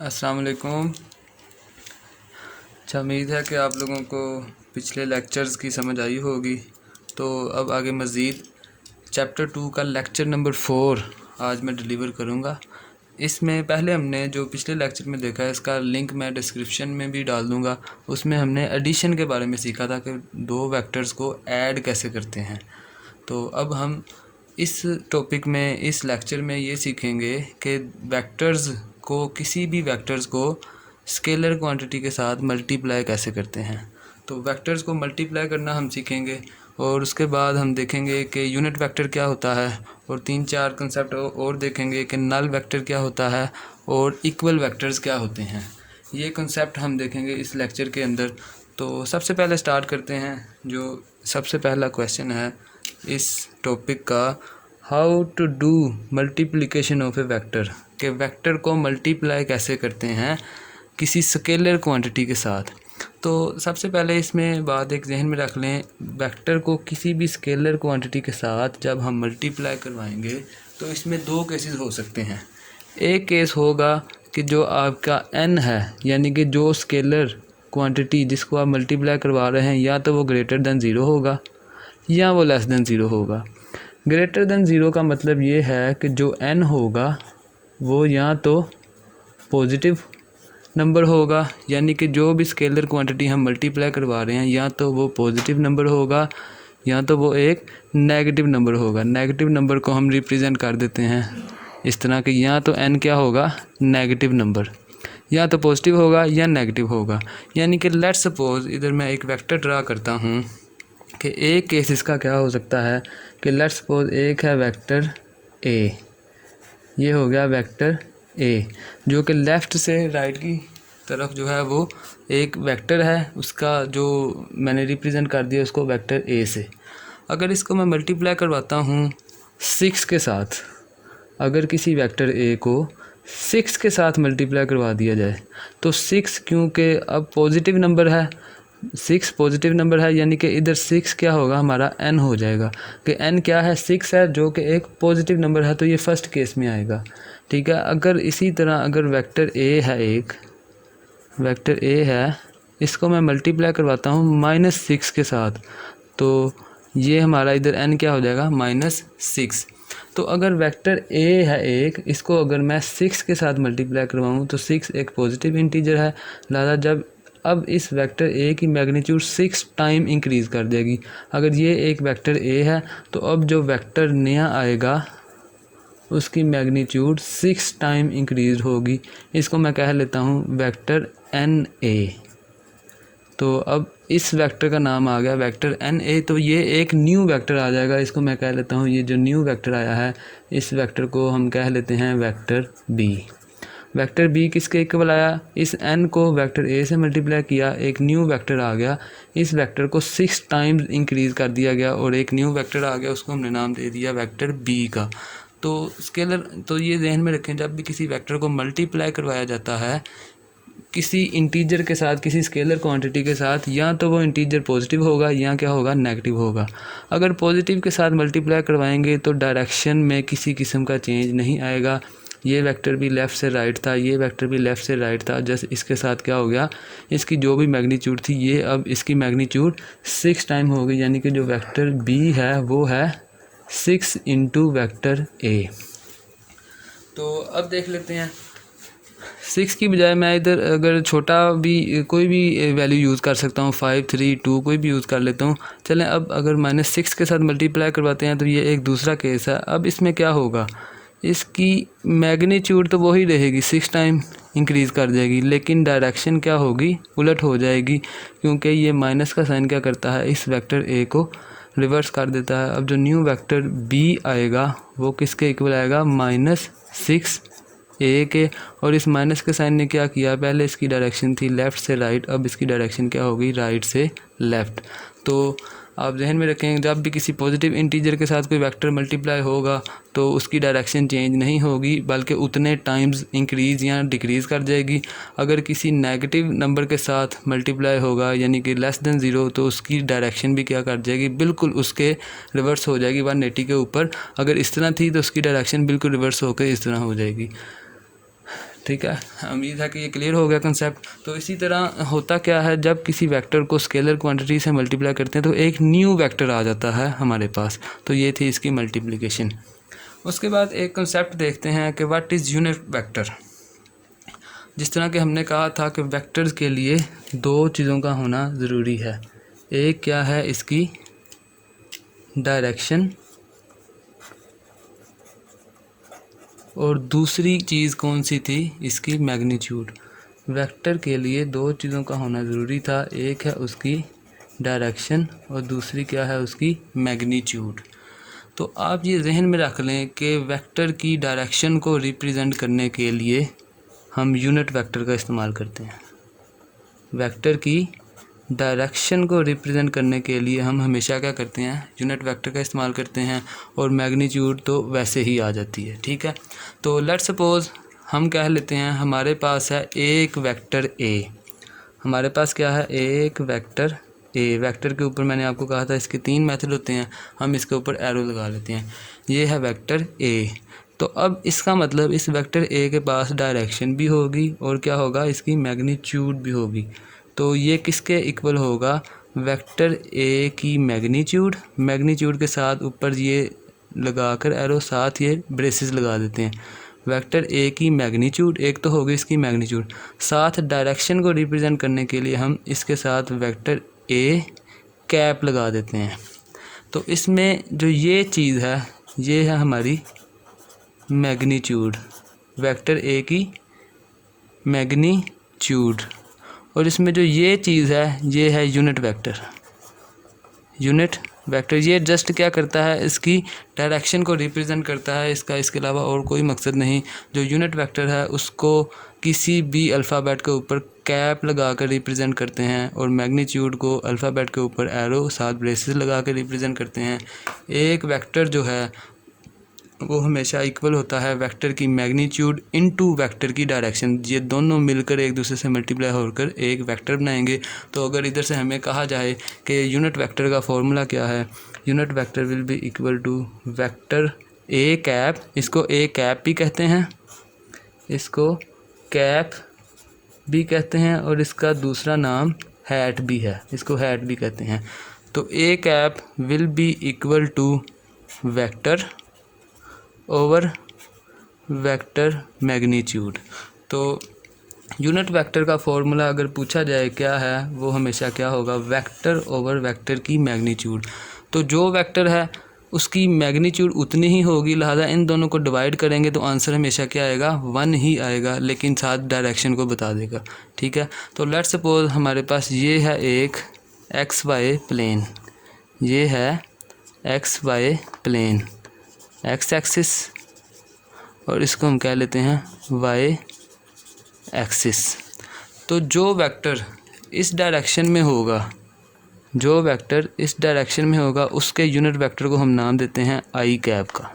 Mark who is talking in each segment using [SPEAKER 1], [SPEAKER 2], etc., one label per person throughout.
[SPEAKER 1] अस्सलाम वालेकुम। अच्छा, उम्मीद है कि आप लोगों को पिछले लेक्चर्स की समझ आई होगी। तो अब आगे मज़ीद चैप्टर 2 का लेक्चर नंबर 4 आज मैं डिलीवर करूँगा। इसमें पहले हमने जो पिछले लेक्चर में देखा है, इसका लिंक मैं डिस्क्रिप्शन में भी डाल दूँगा। उसमें हमने एडिशन के बारे में सीखा था कि दो वेक्टर्स को ऐड कैसे करते हैं। तो अब हम इस टॉपिक में, इस लेक्चर में ये सीखेंगे कि वेक्टर्स को, किसी भी वेक्टर्स को स्केलर क्वांटिटी के साथ मल्टीप्लाई कैसे करते हैं। तो वेक्टर्स को मल्टीप्लाई करना हम सीखेंगे और उसके बाद हम देखेंगे कि यूनिट वेक्टर क्या होता है और 3-4 कंसेप्ट और देखेंगे कि नल वेक्टर क्या होता है और इक्वल वेक्टर्स क्या होते हैं। ये कंसेप्ट हम देखेंगे इस लेक्चर के अंदर। तो सबसे पहले स्टार्ट करते हैं। जो सबसे पहला क्वेश्चन है इस टॉपिक का, how to do multiplication of a vector, कि वेक्टर को मल्टीप्लाई कैसे करते हैं किसी स्केलर क्वांटिटी के साथ। तो सबसे पहले इसमें बात एक जहन में रख लें, वेक्टर को किसी भी स्केलर क्वांटिटी के साथ जब हम मल्टीप्लाई करवाएंगे तो इसमें दो केसेस हो सकते हैं। एक केस होगा कि जो आपका n है, यानी कि जो स्केलर क्वांटिटी जिसको आप मल्टीप्लाई करवा रहे हैं, या तो वो ग्रेटर दैन ज़ीरो होगा या वो लेस दैन ज़ीरो होगा। ग्रेटर दैन ज़ीरो का मतलब ये है कि जो n होगा वो या तो पॉजिटिव नंबर होगा, यानी कि जो भी स्केलर क्वांटिटी हम मल्टीप्लाई करवा रहे हैं या तो वो पॉजिटिव नंबर होगा या तो वो एक नेगेटिव नंबर होगा। नेगेटिव नंबर को हम रिप्रेजेंट कर देते हैं इस तरह कि या तो n क्या होगा, नेगेटिव नंबर, या तो पॉजिटिव होगा या नेगेटिव होगा। यानी कि लेट्स सपोज इधर मैं एक वेक्टर ड्रा करता हूँ कि एक केस इसका क्या हो सकता है कि लेट्स सपोज एक है वेक्टर a, ये हो गया वेक्टर a, जो कि लेफ़्ट से राइट की तरफ जो है वो एक वेक्टर है, उसका जो मैंने रिप्रेजेंट कर दिया उसको वेक्टर a से। अगर इसको मैं मल्टीप्लाई करवाता हूँ 6 के साथ, अगर किसी वेक्टर a को 6 के साथ मल्टीप्लाई करवा दिया जाए तो 6, क्योंकि अब पॉजिटिव नंबर है, 6 पॉजिटिव नंबर है, यानी कि इधर 6 क्या होगा, हमारा n हो जाएगा कि n क्या है, 6 है, जो कि एक पॉजिटिव नंबर है, तो ये फर्स्ट केस में आएगा। ठीक है। अगर इसी तरह अगर वेक्टर a है, एक वेक्टर a है, इसको मैं मल्टीप्लाई करवाता हूँ -6 के साथ, तो ये हमारा इधर n क्या हो जाएगा, -6। तो अगर वेक्टर a है एक, इसको अगर मैं 6 के साथ मल्टीप्लाई करवाऊँ तो 6 एक पॉजिटिव इंटीजर है, लिहाजा जब अब इस वेक्टर a की मैग्नीट्यूड 6 टाइम इंक्रीज़ कर देगी। अगर ये एक वेक्टर a है तो अब जो वेक्टर नया आएगा उसकी मैग्नीट्यूड 6 टाइम इंक्रीज़ होगी। इसको मैं कह लेता हूँ वेक्टर NA। तो अब इस वेक्टर का नाम आ गया वेक्टर NA। तो ये एक न्यू वेक्टर आ जाएगा, इसको मैं कह लेता हूँ, ये जो न्यू वेक्टर आया है इस वेक्टर को हम कह लेते हैं वेक्टर B। वेक्टर B किसके इक्वल आया, इस n को वेक्टर A से मल्टीप्लाई किया, एक न्यू वेक्टर आ गया, इस वेक्टर को 6 टाइम्स इंक्रीज़ कर दिया गया और एक न्यू वेक्टर आ गया, उसको हमने नाम दे दिया वेक्टर B का। तो स्केलर, तो ये ध्यान में रखें, जब भी किसी वेक्टर को मल्टीप्लाई करवाया जाता है किसी इंटीजर के साथ, किसी स्केलर क्वांटिटी के साथ, या तो वो इंटीजर पॉजिटिव होगा या क्या होगा, नेगेटिव होगा। अगर पॉजिटिव के साथ मल्टीप्लाई करवाएंगे तो डायरेक्शन में किसी किस्म का चेंज नहीं आएगा। ये वेक्टर भी लेफ़्ट से राइट था, ये वेक्टर भी लेफ़्ट से राइट था, जस्ट इसके साथ क्या हो गया, इसकी जो भी मैग्नीट्यूड थी ये अब इसकी मैग्नीट्यूड 6 टाइम हो गई, यानी कि जो वेक्टर B है वो है 6 इंटू वेक्टर A। तो अब देख लेते हैं, 6 की बजाय मैं इधर अगर छोटा भी कोई भी वैल्यू यूज़ कर सकता हूँ, 5, 3, 2 कोई भी यूज़ कर लेता हूँ। चलें, अब अगर -6 के साथ मल्टीप्लाई करवाते हैं तो ये एक दूसरा केस है। अब इसमें क्या होगा, इसकी मैग्नीट्यूड तो वही रहेगी, 6 टाइम इंक्रीज़ कर जाएगी, लेकिन डायरेक्शन क्या होगी, उलट हो जाएगी, क्योंकि ये माइनस का साइन क्या करता है, इस वेक्टर A को रिवर्स कर देता है। अब जो न्यू वेक्टर B आएगा वो किसके इक्वल आएगा, -6 A के, और इस माइनस के साइन ने क्या किया, पहले इसकी डायरेक्शन थी लेफ़्ट से राइट, अब इसकी डायरेक्शन क्या होगी, राइट से लेफ़्ट। तो आप जहन में रखें, जब भी किसी पॉजिटिव इंटीजर के साथ कोई वेक्टर मल्टीप्लाई होगा तो उसकी डायरेक्शन चेंज नहीं होगी, बल्कि उतने टाइम्स इंक्रीज़ या डिक्रीज़ कर जाएगी। अगर किसी नेगेटिव नंबर के साथ मल्टीप्लाई होगा, यानी कि लेस दैन ज़ीरो, तो उसकी डायरेक्शन भी क्या कर जाएगी, बिल्कुल उसके रिवर्स हो जाएगी 180 के ऊपर। अगर इस तरह थी तो उसकी डायरेक्शन बिल्कुल रिवर्स होकर इस तरह हो जाएगी। ठीक है, उम्मीद है कि ये क्लियर हो गया कंसेप्ट। तो इसी तरह होता क्या है, जब किसी वेक्टर को स्केलर क्वांटिटी से मल्टीप्लाई करते हैं तो एक न्यू वेक्टर आ जाता है हमारे पास। तो ये थी इसकी मल्टीप्लिकेशन। उसके बाद एक कंसेप्ट देखते हैं कि व्हाट इज़ यूनिट वेक्टर। जिस तरह कि हमने कहा था कि वेक्टर्स के लिए दो चीज़ों का होना ज़रूरी है। एक क्या है, इसकी डायरेक्शन, और दूसरी चीज़ कौन सी थी, इसकी मैग्नीट्यूड। वेक्टर के लिए दो चीज़ों का होना ज़रूरी था, एक है उसकी डायरेक्शन और दूसरी क्या है, उसकी मैग्नीट्यूड। तो आप ये जहन में रख लें कि वेक्टर की डायरेक्शन को रिप्रेजेंट करने के लिए हम यूनिट वेक्टर का इस्तेमाल करते हैं। वेक्टर की डायरेक्शन को रिप्रेजेंट करने के लिए हम हमेशा क्या करते हैं, यूनिट वेक्टर का इस्तेमाल करते हैं, और मैग्नीट्यूड तो वैसे ही आ जाती है। ठीक है, तो लेट्स सपोज़ हम कह लेते हैं हमारे पास है एक वेक्टर ए। हमारे पास क्या है, एक वेक्टर ए। वेक्टर के ऊपर मैंने आपको कहा था इसके 3 मेथड होते हैं, हम इसके ऊपर एरो लगा लेते हैं। ये है वेक्टर ए। तो अब इसका मतलब इस वेक्टर ए के पास डायरेक्शन भी होगी और क्या होगा, इसकी मैग्नीट्यूड भी होगी। तो ये किसके इक्वल होगा, वेक्टर ए की मैग्नीट्यूड। मैग्नीट्यूड के साथ ऊपर ये लगाकर एरो, साथ ये ब्रेसेस लगा देते हैं। वेक्टर ए की मैग्नीट्यूड, एक तो होगी इसकी मैग्नीट्यूड, साथ डायरेक्शन को रिप्रेजेंट करने के लिए हम इसके साथ वेक्टर ए कैप लगा देते हैं। तो इसमें जो ये चीज़ है, ये है हमारी मैग्नीट्यूड, वेक्टर ए की मैग्नीट्यूड। और इसमें जो ये चीज़ है, ये है यूनिट वेक्टर। यूनिट वेक्टर ये जस्ट क्या करता है, इसकी डायरेक्शन को रिप्रेजेंट करता है, इसका इसके अलावा और कोई मकसद नहीं। जो यूनिट वेक्टर है उसको किसी भी अल्फ़ाबेट के ऊपर कैप लगा कर रिप्रेजेंट करते हैं, और मैग्नीट्यूड को अल्फ़ाबेट के ऊपर एरो साथ ब्रेसेस लगा कर रिप्रेजेंट करते हैं। एक वेक्टर जो है वो हमेशा इक्वल होता है वेक्टर की मैग्नीट्यूड इनटू वेक्टर की डायरेक्शन। ये दोनों मिलकर एक दूसरे से मल्टीप्लाई होकर एक वेक्टर बनाएंगे। तो अगर इधर से हमें कहा जाए कि यूनिट वेक्टर का फॉर्मूला क्या है, unit vector will be equal to vector A cap, इसको ए कैप भी कहते हैं, इसको कैप भी कहते हैं, और इसका दूसरा नाम हैट भी है, इसको हैट भी कहते हैं। तो A cap will be equal to vector over vector magnitude. तो यूनिट वेक्टर का फॉर्मूला अगर पूछा जाए क्या है, वो हमेशा क्या होगा, वेक्टर ओवर वेक्टर की मैग्नीट्यूड। तो जो वेक्टर है उसकी मैग्नीट्यूड उतनी ही होगी, लिहाजा इन दोनों को डिवाइड करेंगे तो आंसर हमेशा क्या आएगा, 1 ही आएगा, लेकिन साथ डायरेक्शन को बता देगा। ठीक है, तो लेट्स सपोज हमारे पास ये है एक एक्स वाई प्लेन, ये है X Y plane, X axis, और इसको हम कह लेते हैं वाई एक्सिस। तो जो वेक्टर इस डायरेक्शन में होगा, जो वेक्टर इस डायरेक्शन में होगा उसके यूनिट वेक्टर को हम नाम देते हैं आई कैप का,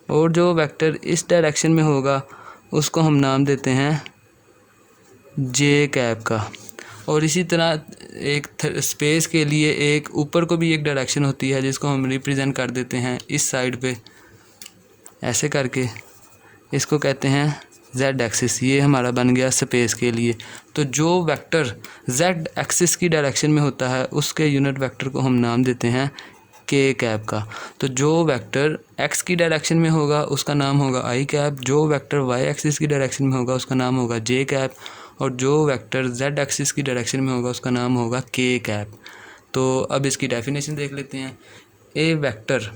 [SPEAKER 1] और जो वेक्टर इस डायरेक्शन में होगा उसको हम नाम देते हैं जे कैप का। और इसी तरह एक स्पेस के लिए एक ऊपर को भी एक डायरेक्शन होती है जिसको हम रिप्रेजेंट कर देते हैं इस साइड पे ऐसे करके, इसको कहते हैं जेड एक्सिस। ये हमारा बन गया स्पेस के लिए। तो जो वेक्टर जेड एक्सिस की डायरेक्शन में होता है उसके यूनिट वेक्टर को हम नाम देते हैं के कैप का। तो जो वेक्टर एक्स की डायरेक्शन में होगा उसका नाम होगा आई कैप, जो वेक्टर वाई एक्सिस की डायरेक्शन में होगा उसका नाम होगा जे कैप, और जो वेक्टर जेड एक्सिस की डायरेक्शन में होगा उसका नाम होगा के कैप। तो अब इसकी डेफिनेशन देख लेते हैं। ए vector,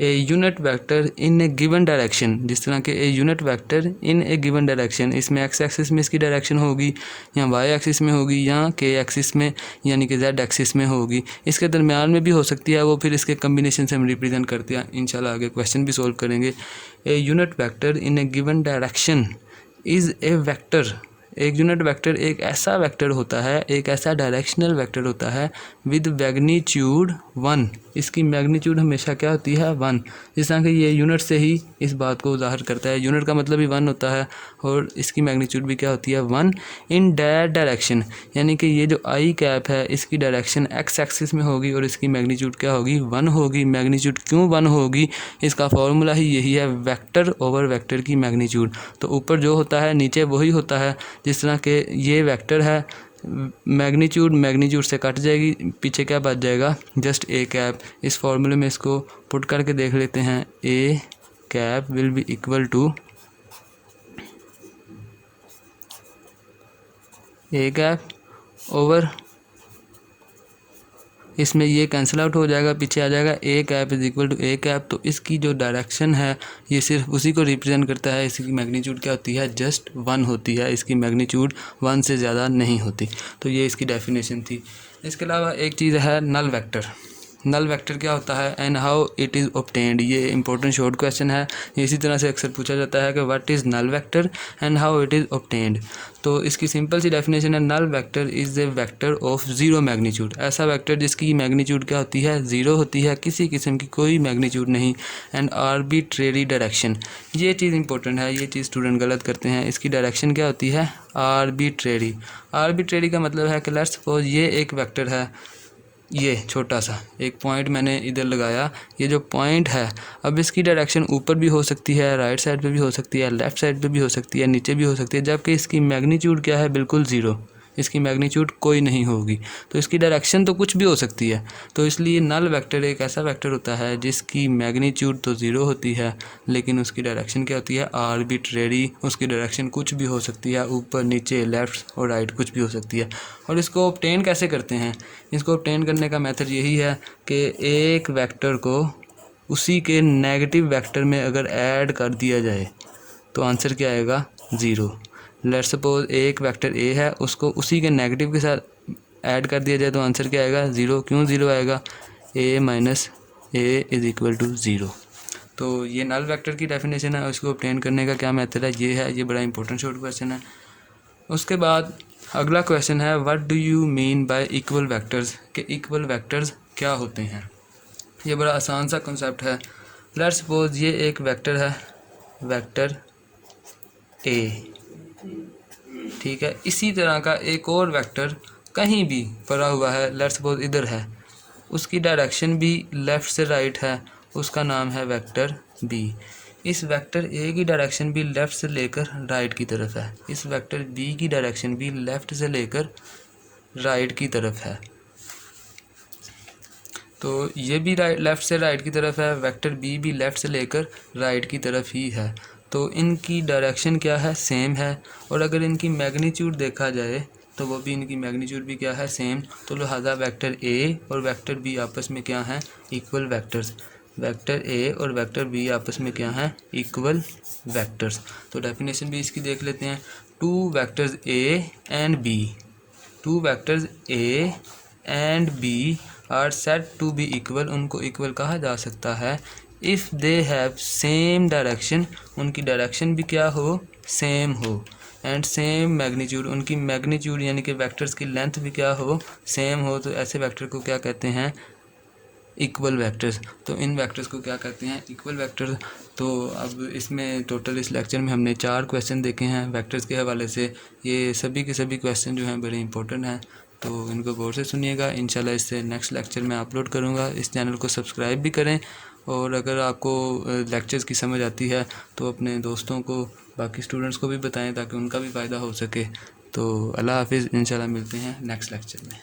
[SPEAKER 1] A unit vector in a given direction, जिस तरह के ए unit vector in a given direction, इसमें एक्स एक्सिस में इसकी डायरेक्शन होगी, या वाई एक्सिस में होगी, या के एक्सिस में यानी कि जेड एक्सिस में होगी। इसके दरमियान में भी हो सकती है, वो फिर इसके कम्बिनेशन से हम रिप्रेजेंट करते हैं। इंशाल्लाह आगे क्वेश्चन भी सोल्व करेंगे। A unit vector in a given direction is a vector. एक यूनिट वेक्टर एक ऐसा वेक्टर होता है, एक ऐसा डायरेक्शनल वेक्टर होता है विद मैग्नीट्यूड 1 इसकी मैग्नीट्यूड हमेशा क्या होती है 1। जिस तरह कि ये यूनिट से ही इस बात को ज़ाहिर करता है, यूनिट का मतलब ही 1 होता है और इसकी मैग्नीट्यूड भी क्या होती है 1 इन दैट डायरेक्शन, यानी कि ये जो आई कैप है इसकी डायरेक्शन एक्स एक्सिस में होगी और इसकी मैग्नीट्यूड क्या होगी 1 होगी। मैग्नीट्यूड क्यों 1 होगी, इसका फॉर्मूला ही यही है, वेक्टर ओवर वेक्टर की मैग्नीट्यूड। तो ऊपर जो होता है नीचे वही होता है। जिस तरह के ये वेक्टर है, मैग्नीट्यूड से कट जाएगी, पीछे क्या बच जाएगा जस्ट ए कैप। इस फॉर्मूले में इसको पुट करके देख लेते हैं, A cap will be equal to A cap over, इसमें ये कैंसिल आउट हो जाएगा, पीछे आ जाएगा A cap is equal to A cap. तो इसकी जो डायरेक्शन है ये सिर्फ उसी को रिप्रेजेंट करता है, इसकी मैग्नीट्यूड क्या होती है जस्ट 1 होती है, इसकी मैग्नीट्यूड 1 से ज़्यादा नहीं होती। तो ये इसकी डेफिनेशन थी। इसके अलावा एक चीज़ है नल वेक्टर। नल वेक्टर क्या होता है and how it is obtained, ये इंपॉर्टेंट शॉर्ट क्वेश्चन है। इसी तरह से अक्सर पूछा जाता है कि what is null vector and how it is obtained. तो इसकी सिंपल सी डेफिनेशन है, null vector is a vector of zero magnitude, ऐसा वेक्टर जिसकी मैग्नीट्यूड क्या होती है 0 होती है, किसी किस्म की कोई मैग्नीट्यूड नहीं, एंड आर्बिट्रेरी डायरेक्शन। ये चीज़ इंपॉर्टेंट है, ये चीज़ स्टूडेंट गलत करते हैं। इसकी डायरेक्शन क्या होती है आर्बिट्रेरी। आर्बिट्रेरी का मतलब है कि लेट्स सपोज ये एक वेक्टर है, ये छोटा सा एक पॉइंट मैंने इधर लगाया, ये जो पॉइंट है अब इसकी डायरेक्शन ऊपर भी हो सकती है, राइट साइड पे भी हो सकती है, लेफ़्ट साइड पे भी हो सकती है, नीचे भी हो सकती है, जबकि इसकी मैग्नीट्यूड क्या है बिल्कुल 0, इसकी मैग्नीट्यूड कोई नहीं होगी। तो इसकी डायरेक्शन तो कुछ भी हो सकती है। तो इसलिए नल वेक्टर एक ऐसा वेक्टर होता है जिसकी मैग्नीट्यूड तो 0 होती है लेकिन उसकी डायरेक्शन क्या होती है आर्बिट्रेरी, उसकी डायरेक्शन कुछ भी हो सकती है, ऊपर नीचे लेफ़्ट और राइट कुछ भी हो सकती है। और इसको ऑब्टेन कैसे करते हैं, इसको ऑब्टेन करने का मेथड यही है कि एक वेक्टर को उसी के नेगेटिव वेक्टर में अगर ऐड कर दिया जाए तो आंसर क्या आएगा 0। लेट्स सपोज एक वेक्टर ए है, उसको उसी के नेगेटिव के साथ ऐड कर दिया जाए तो आंसर क्या आएगा 0। क्यों 0 आएगा, A minus A is equal to 0। तो ये नल वेक्टर की डेफिनेशन है। उसको ऑब्टेन करने का क्या मेथड है, ये है, ये बड़ा इंपॉर्टेंट शॉर्ट क्वेश्चन है। उसके बाद अगला क्वेश्चन है what do you mean y equal vectors, के इक्वल वेक्टर्स क्या होते हैं। ये बड़ा आसान सा कंसेप्ट है। लेट्स सपोज ये एक वेक्टर है, वेक्टर ए, ठीक है। इसी तरह का एक और वेक्टर कहीं भी पड़ा हुआ है, लेट्स सपोज इधर है, उसकी डायरेक्शन भी लेफ़्ट से राइट है, उसका नाम है वेक्टर बी। इस वेक्टर ए की डायरेक्शन भी लेफ़्ट से लेकर राइट की तरफ है, इस वेक्टर बी की डायरेक्शन भी लेफ़्ट से लेकर राइट की तरफ है। तो ये भी लेफ़्ट से राइट की तरफ है, वेक्टर बी भी लेफ़्ट से लेकर राइट की तरफ ही है। तो इनकी डायरेक्शन क्या है सेम है, और अगर इनकी मैग्नीट्यूड देखा जाए तो वो भी इनकी मैग्नीट्यूड भी क्या है सेम। तो लिहाजा वेक्टर ए और वेक्टर बी आपस में क्या हैं इक्वल वेक्टर्स, वेक्टर ए और वेक्टर बी आपस में क्या हैं इक्वल वेक्टर्स। तो डेफिनेशन भी इसकी देख लेते हैं, two vectors A and B, two vectors A and B are said to be equal, उनको इक्वल कहा जा सकता है if they have same direction, उनकी डायरेक्शन भी क्या हो सेम हो, एंड सेम मैग्नीट्यूड, उनकी मैग्नीट्यूड यानी कि वेक्टर्स की लेंथ भी क्या हो सेम हो। तो ऐसे वेक्टर को क्या कहते हैं इक्वल वेक्टर्स। तो इन वेक्टर्स को क्या कहते हैं इक्वल वेक्टर्स। तो अब इसमें टोटल इस लेक्चर में हमने 4 क्वेश्चन देखे हैं वेक्टर्स के हवाले से। ये सभी के सभी क्वेश्चन जो हैं बड़े इंपॉर्टेंट हैं, तो इनको गौर से सुनिएगा। इंशाल्लाह इससे नेक्स्ट लेक्चर में अपलोड करूँगा। इस चैनल को सब्सक्राइब भी करें, और अगर आपको लेक्चर्स की समझ आती है तो अपने दोस्तों को, बाकी स्टूडेंट्स को भी बताएं ताकि उनका भी फ़ायदा हो सके। तो अल्लाह हाफिज़, इंशाल्लाह मिलते हैं नेक्स्ट लेक्चर में।